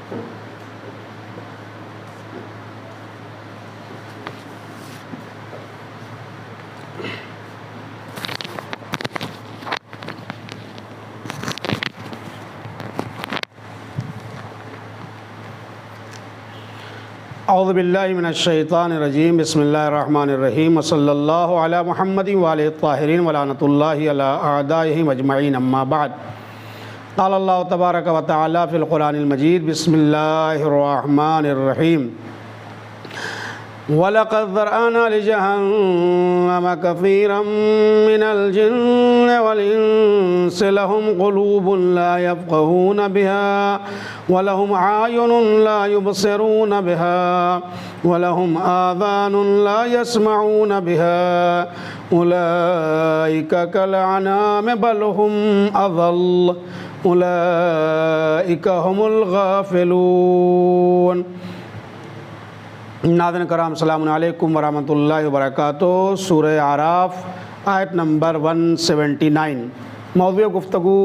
اعوذ باللہ من الشیطان الرجیم بسم اللہ الرحمن الرحیم وصلی اللہ علی محمد وآلہ الطاہرین ولعنۃ اللہ علی اعدائہم اجمعین اما بعد قال اللہ تبارک و تعالی فی القرآن المجید بسم اللہ الرحمن الرحیم وَلَقَدْ ذَرَأْنَا لِجَهَنَّمَ كَثِيرًا مِّنَ الْجِنِّ وَالْإِنسِ لَهُمْ قُلُوبٌ لَّا يَفْقَهُونَ بِهَا وَلَهُمْ أَعْيُنٌ لَّا يُبْصِرُونَ بِهَا وَلَهُمْ آذَانٌ لَّا يَسْمَعُونَ بِهَا أُولَٰئِكَ كَالْأَنْعَامِ بَلْ هُمْ أَضَلُّ أُولَٰئِكَ هُمُ الْغَافِلُونَ۔ ناظرین کرام السلام علیکم ورحمۃ اللہ وبرکاتہ۔ سورہ اعراف آیت نمبر 179۔ موضوع گفتگو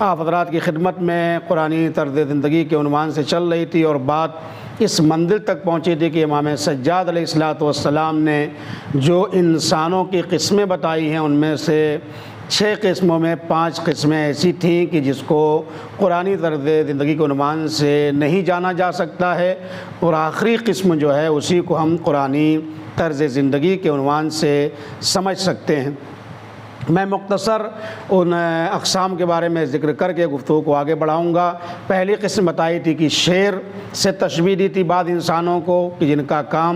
آپ حضرات کی خدمت میں قرآنی طرز زندگی کے عنوان سے چل رہی تھی، اور بات اس منزل تک پہنچی تھی کہ امام سجاد علیہ السلام نے جو انسانوں کی قسمیں بتائی ہیں ان میں سے 6 قسموں میں 5 قسمیں ایسی تھیں کہ جس کو قرآنی طرز زندگی کے عنوان سے نہیں جانا جا سکتا ہے، اور آخری قسم جو ہے اسی کو ہم قرآنی طرز زندگی کے عنوان سے سمجھ سکتے ہیں۔ میں مختصر ان اقسام کے بارے میں ذکر کر کے گفتگو کو آگے بڑھاؤں گا۔ پہلی قسم بتائی تھی کہ شیر سے تشبیہ دی تھی بعض انسانوں کو کہ جن کا کام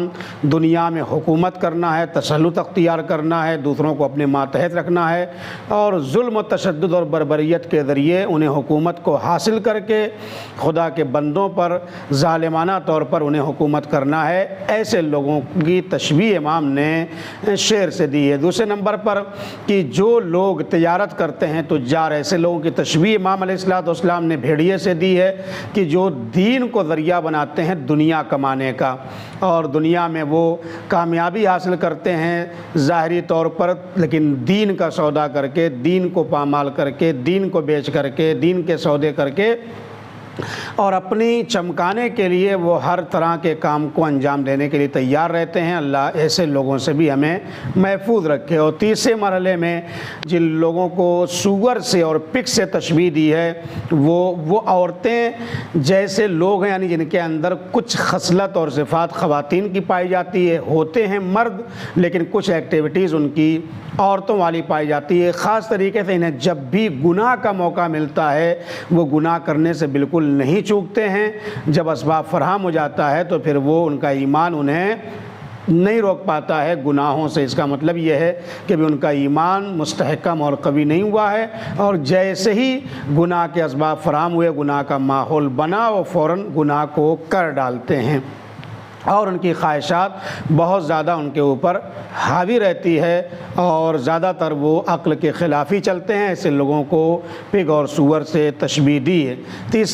دنیا میں حکومت کرنا ہے، تسلط اختیار کرنا ہے، دوسروں کو اپنے ماتحت رکھنا ہے، اور ظلم و تشدد اور بربریت کے ذریعے انہیں حکومت کو حاصل کر کے خدا کے بندوں پر ظالمانہ طور پر انہیں حکومت کرنا ہے۔ ایسے لوگوں کی تشبیہ امام نے شیر سے دی ہے۔ دوسرے نمبر پر کہ جو لوگ تجارت کرتے ہیں تجار، ایسے لوگوں کی تشبیہ امام علیہ السلام نے بھیڑیے سے دی ہے کہ جو دین کو ذریعہ بناتے ہیں دنیا کمانے کا، اور دنیا میں وہ کامیابی حاصل کرتے ہیں ظاہری طور پر، لیکن دین کا سودا کر کے، دین کو پامال کر کے، دین کو بیچ کر کے، دین کے سودے کر کے، اور اپنی چمکانے کے لیے وہ ہر طرح کے کام کو انجام دینے کے لیے تیار رہتے ہیں۔ اللہ ایسے لوگوں سے بھی ہمیں محفوظ رکھے۔ اور تیسرے مرحلے میں جن لوگوں کو سور سے اور پگ سے تشبیہ دی ہے وہ عورتیں جیسے لوگ ہیں، یعنی جن کے اندر کچھ خصلت اور صفات خواتین کی پائی جاتی ہے، ہوتے ہیں مرد لیکن کچھ ایکٹیویٹیز ان کی عورتوں والی پائی جاتی ہے۔ خاص طریقے سے انہیں جب بھی گناہ کا موقع ملتا ہے وہ گناہ کرنے سے بالکل نہیں چوکتے ہیں۔ جب اسباب فراہم ہو جاتا ہے تو پھر وہ ان کا ایمان انہیں نہیں روک پاتا ہے گناہوں سے۔ اس کا مطلب یہ ہے کہ ان کا ایمان مستحکم اور قوی نہیں ہوا ہے، اور جیسے ہی گناہ کے اسباب فراہم ہوئے، گناہ کا ماحول بنا، وہ فوراً گناہ کو کر ڈالتے ہیں، اور ان کی خواہشات بہت زیادہ ان کے اوپر حاوی رہتی ہے، اور زیادہ تر وہ عقل کے خلاف ہی چلتے ہیں۔ ایسے لوگوں کو پگ اور سور سے تشبیہ دی ہے۔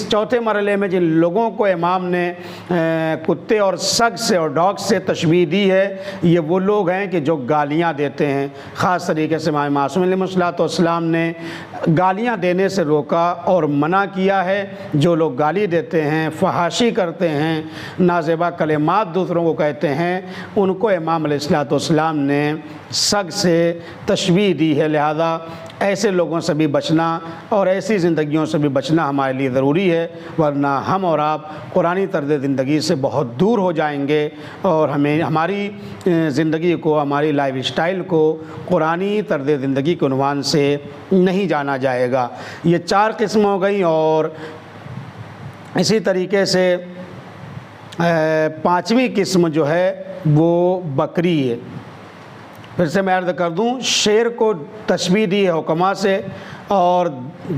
چوتھے مرحلے میں جن لوگوں کو امام نے کتے اور سگ سے اور ڈاگ سے تشبیہ دی ہے، یہ وہ لوگ ہیں کہ جو گالیاں دیتے ہیں۔ خاص طریقے سے امام معصوم علیہ السلام نے گالیاں دینے سے روکا اور منع کیا ہے۔ جو لوگ گالی دیتے ہیں، فحاشی کرتے ہیں، نازیبا کلمات دوسروں کو کہتے ہیں، ان کو امام علیہ السلام نے سگ سے تشبیہ دی ہے۔ لہذا ایسے لوگوں سے بھی بچنا اور ایسی زندگیوں سے بھی بچنا ہمارے لیے ضروری ہے، ورنہ ہم اور آپ قرآنی طرز زندگی سے بہت دور ہو جائیں گے، اور ہمیں ہماری زندگی کو، ہماری لائف اسٹائل کو قرآنی طرز زندگی کے عنوان سے نہیں جانا جائے گا۔ یہ 4 قسم ہو گئیں، اور اسی طریقے سے 5ویں قسم جو ہے وہ بکری ہے۔ پھر سے میں عرض کر دوں، شیر کو تشبیہ دی ہے حکما سے، اور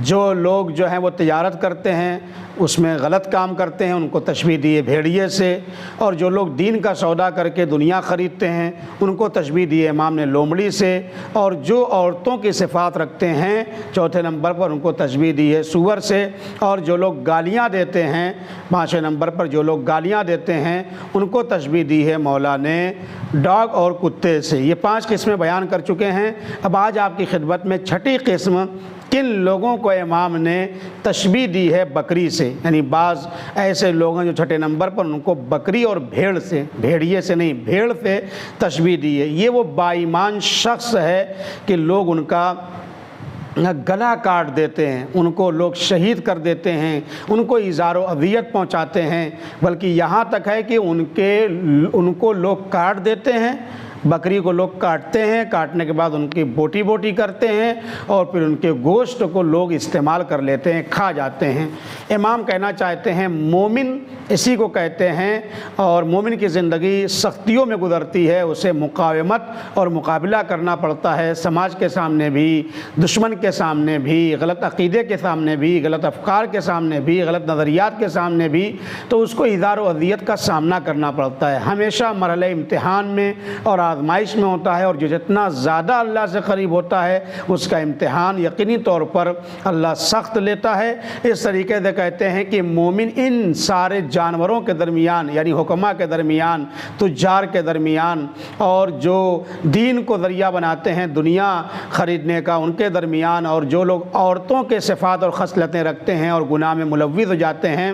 جو لوگ جو ہیں وہ تجارت کرتے ہیں، اس میں غلط کام کرتے ہیں، ان کو تشبیہ دی ہے بھیڑیے سے، اور جو لوگ دین کا سودا کر کے دنیا خریدتے ہیں ان کو تشبیہ دی ہے امام نے لومڑی سے، اور جو عورتوں کی صفات رکھتے ہیں چوتھے نمبر پر ان کو تشبیہ دی ہے سور سے، اور جو لوگ گالیاں دیتے ہیں 5ویں نمبر پر جو لوگ گالیاں دیتے ہیں ان کو تشبیہ دی ہے مولا نے ڈاگ اور کتے سے۔ یہ 5 قسمیں بیان کر چکے ہیں۔ اب آج آپ کی خدمت میں 6ٹھی قسم کن لوگوں کو امام نے تشبیہ دی ہے بکری سے، یعنی بعض ایسے لوگ ہیں جو چھٹے نمبر پر ان کو بکری اور بھیڑ سے، بھیڑیے سے نہیں بھیڑ سے تشبیہ دی ہے۔ یہ وہ با ایمان شخص ہے کہ لوگ ان کا گلا کاٹ دیتے ہیں، ان کو لوگ شہید کر دیتے ہیں، ان کو ایذار و اذیت پہنچاتے ہیں، بلکہ یہاں تک ہے کہ ان کو لوگ کاٹ دیتے ہیں، بکری کو لوگ کاٹتے ہیں، کاٹنے کے بعد ان کی بوٹی بوٹی کرتے ہیں اور پھر ان کے گوشت کو لوگ استعمال کر لیتے ہیں، کھا جاتے ہیں۔ امام کہنا چاہتے ہیں مومن اسی کو کہتے ہیں، اور مومن کی زندگی سختیوں میں گزرتی ہے، اسے مقاومت اور مقابلہ کرنا پڑتا ہے، سماج کے سامنے بھی، دشمن کے سامنے بھی، غلط عقیدے کے سامنے بھی، غلط افکار کے سامنے بھی، غلط نظریات کے سامنے بھی، تو اس کو ایذار و اذیت کا سامنا کرنا پڑتا ہے۔ ہمیشہ مرحلہ امتحان میں اور آزمائش میں ہوتا ہے، اور جو جتنا زیادہ اللہ سے قریب ہوتا ہے اس کا امتحان یقینی طور پر اللہ سخت لیتا ہے۔ اس طریقے سے کہتے ہیں کہ مومن ان سارے جانوروں کے درمیان، یعنی حکماء کے درمیان، تجار کے درمیان، اور جو دین کو ذریعہ بناتے ہیں دنیا خریدنے کا ان کے درمیان، اور جو لوگ عورتوں کے صفات اور خصلتیں رکھتے ہیں اور گناہ میں ملوث ہو جاتے ہیں،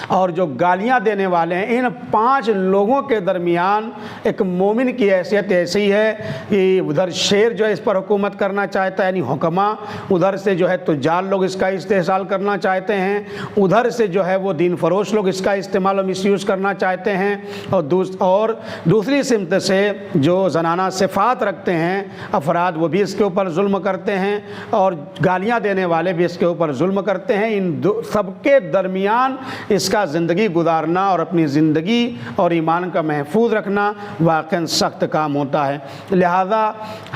اور جو گالیاں دینے والے ہیں، ان 5 لوگوں کے درمیان ایک مومن کی حیثیت ایسی ہے کہ ادھر شیر جو ہے اس پر حکومت کرنا چاہتا ہے، یعنی حکماء، ادھر سے جو ہے تجار لوگ اس کا استحصال کرنا چاہتے ہیں، ادھر سے جو ہے وہ دین فروش لوگ اس کا استعمال اور مس یوز کرنا چاہتے ہیں، اور دوسری سمت سے جو زنانہ صفات رکھتے ہیں افراد وہ بھی اس کے اوپر ظلم کرتے ہیں، اور گالیاں دینے والے بھی اس کے اوپر ظلم کرتے ہیں۔ ان سب کے درمیان اس کا زندگی گزارنا اور اپنی زندگی اور ایمان کا محفوظ رکھنا واقعاً سخت کام ہوتا ہے۔ لہذا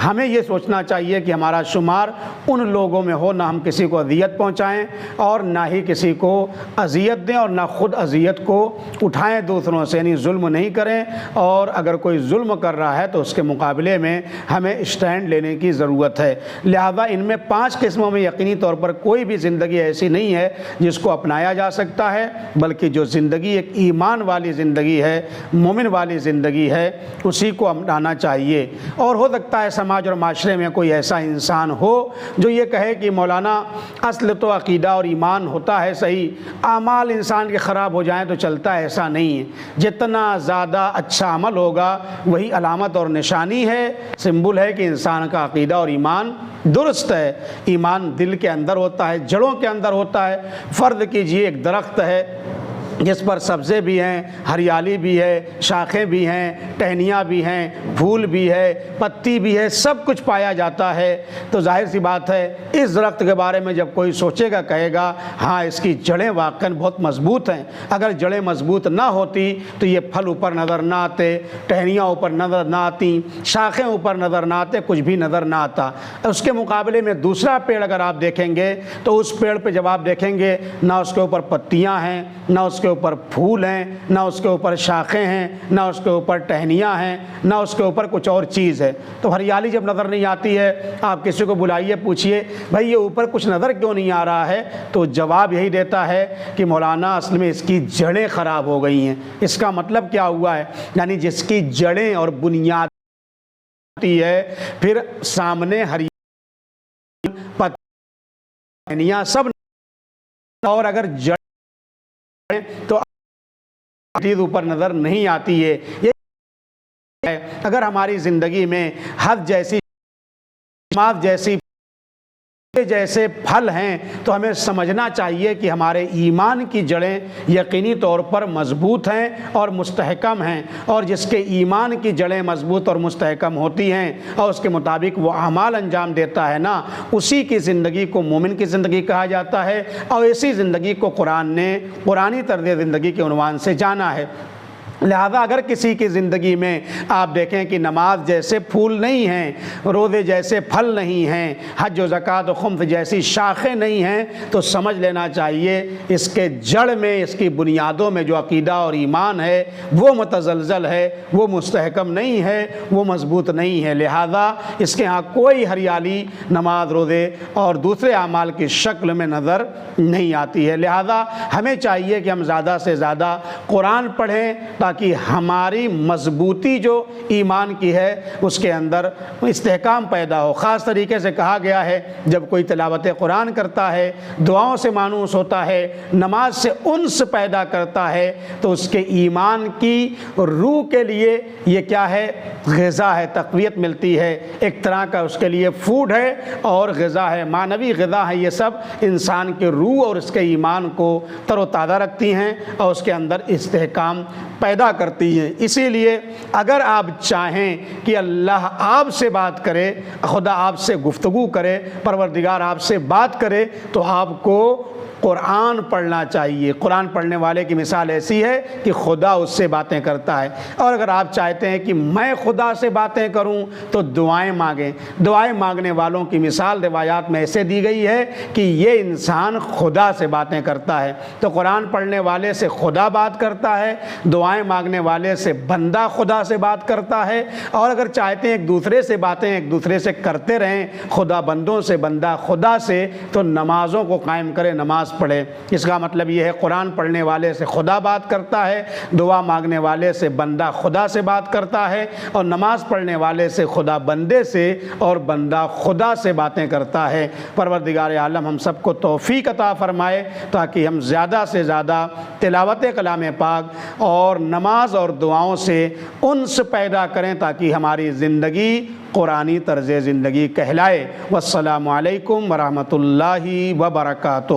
ہمیں یہ سوچنا چاہیے کہ ہمارا شمار ان لوگوں میں ہو، نہ ہم کسی کو اذیت پہنچائیں اور نہ ہی کسی کو اذیت دیں، اور نہ خود اذیت کو اٹھائیں دوسروں سے، یعنی ظلم نہیں کریں، اور اگر کوئی ظلم کر رہا ہے تو اس کے مقابلے میں ہمیں اسٹینڈ لینے کی ضرورت ہے۔ لہذا ان میں 5 قسموں میں یقینی طور پر کوئی بھی زندگی ایسی نہیں ہے جس کو اپنایا جا سکتا ہے، بلکہ جو زندگی ایک ایمان والی زندگی ہے، مومن والی زندگی ہے، اسی کو اپنانا چاہیے۔ اور ہو سکتا ہے سماج اور معاشرے میں کوئی ایسا انسان ہو جو یہ کہے کہ مولانا اصل تو عقیدہ اور ایمان ہوتا ہے صحیح، اعمال انسان کے خراب ہو جائیں تو چلتا ہے، ایسا نہیں ہے۔ جتنا زیادہ اچھا عمل ہوگا وہی علامت اور نشانی ہے، سمبل ہے کہ انسان کا عقیدہ اور ایمان درست ہے۔ ایمان دل کے اندر ہوتا ہے، جڑوں کے اندر ہوتا ہے۔ فرض کیجئے ایک درخت ہے جس پر سبزے بھی ہیں، ہریالی بھی ہے، شاخیں بھی ہیں، ٹہنیاں بھی ہیں، پھول بھی ہے، پتی بھی ہے، سب کچھ پایا جاتا ہے، تو ظاہر سی بات ہے اس درخت کے بارے میں جب کوئی سوچے گا کہے گا ہاں اس کی جڑیں واقعاً بہت مضبوط ہیں۔ اگر جڑیں مضبوط نہ ہوتی تو یہ پھل اوپر نظر نہ آتے، ٹہنیاں اوپر نظر نہ آتی، شاخیں اوپر نظر نہ آتے، کچھ بھی نظر نہ آتا۔ اس کے مقابلے میں دوسرا پیڑ اگر آپ دیکھیں گے تو اس پیڑ پہ جب آپ دیکھیں گے نہ اس کے اوپر پتیاں ہیں، نہ اس کے اوپر پھول ہیں، نہ اس کے اوپر شاخیں ہیں، نہ اس کے اوپر ٹہنیاں ہیں، نہ اس کے اوپر کچھ اور چیز ہے۔ تو ہریالی جب نظر نہیں آتی ہے، آپ کسی کو بلائیے، پوچھئے بھائی یہ اوپر کچھ نظر کیوں نہیں آ رہا ہے، تو جواب یہی دیتا ہے کہ مولانا اصل میں اس کی جڑیں خراب ہو گئی ہیں۔ اس کا مطلب کیا ہوا ہے؟ یعنی جس کی جڑیں اور بنیاد ہوتی ہے پھر سامنے ہریالی، پتیاں سب، اور اگر جڑیں تو چیز اوپر نظر نہیں آتی ہے۔ یہ اگر ہماری زندگی میں حد جیسی، جیسے پھل ہیں تو ہمیں سمجھنا چاہیے کہ ہمارے ایمان کی جڑیں یقینی طور پر مضبوط ہیں اور مستحکم ہیں، اور جس کے ایمان کی جڑیں مضبوط اور مستحکم ہوتی ہیں اور اس کے مطابق وہ اعمال انجام دیتا ہے نا، اسی کی زندگی کو مومن کی زندگی کہا جاتا ہے، اور اسی زندگی کو قرآن نے قرآنی طرز زندگی کے عنوان سے جانا ہے۔ لہذا اگر کسی کی زندگی میں آپ دیکھیں کہ نماز جیسے پھول نہیں ہیں، روزے جیسے پھل نہیں ہیں، حج و زکوٰۃ و خمس جیسی شاخیں نہیں ہیں، تو سمجھ لینا چاہیے اس کے جڑ میں، اس کی بنیادوں میں جو عقیدہ اور ایمان ہے وہ متزلزل ہے، وہ مستحکم نہیں ہے، وہ مضبوط نہیں ہے۔ لہذا اس کے ہاں کوئی ہریالی نماز، روزے اور دوسرے اعمال کی شکل میں نظر نہیں آتی ہے۔ لہذا ہمیں چاہیے کہ ہم زیادہ سے زیادہ قرآن پڑھیں تاکہ ہماری مضبوطی جو ایمان کی ہے اس کے اندر استحکام پیدا ہو۔ خاص طریقے سے کہا گیا ہے جب کوئی تلاوت قرآن کرتا ہے، دعاؤں سے مانوس ہوتا ہے، نماز سے انس پیدا کرتا ہے، تو اس کے ایمان کی روح کے لیے یہ کیا ہے؟ غذا ہے، تقویت ملتی ہے، ایک طرح کا اس کے لیے فوڈ ہے اور غذا ہے، معنوی غذا ہے۔ یہ سب انسان کے روح اور اس کے ایمان کو تر و تازہ رکھتی ہیں اور اس کے اندر استحکام پیدا کرتی ہیں۔ اسی لیے اگر آپ چاہیں کہ اللہ آپ سے بات کرے، خدا آپ سے گفتگو کرے، پروردگار آپ سے بات کرے، تو آپ کو قرآن پڑھنا چاہیے۔ قرآن پڑھنے والے کی مثال ایسی ہے کہ خدا اس سے باتیں کرتا ہے۔ اور اگر آپ چاہتے ہیں کہ میں خدا سے باتیں کروں تو دعائیں مانگیں۔ دعائیں مانگنے والوں کی مثال روایات میں ایسے دی گئی ہے کہ یہ انسان خدا سے باتیں کرتا ہے۔ تو قرآن پڑھنے والے سے خدا بات کرتا ہے، دعائیں مانگنے والے سے بندہ خدا سے بات کرتا ہے۔ اور اگر چاہتے ہیں ایک دوسرے سے باتیں ایک دوسرے سے کرتے رہیں، خدا بندوں سے بندہ خدا سے، تو نمازوں کو قائم کرے، نماز پڑھے۔ اس کا مطلب یہ ہے قرآن پڑھنے والے سے خدا بات کرتا ہے، دعا مانگنے والے سے بندہ خدا سے بات کرتا ہے، اور نماز پڑھنے والے سے خدا بندے سے اور بندہ خدا سے باتیں کرتا ہے۔ پروردگار عالم ہم سب کو توفیق عطا فرمائے تاکہ ہم زیادہ سے زیادہ تلاوت کلام پاک اور نماز اور دعاؤں سے انس پیدا کریں تاکہ ہماری زندگی قرآنی طرز زندگی کہلائے۔ والسلام علیکم ورحمۃ اللہ وبرکاتہ۔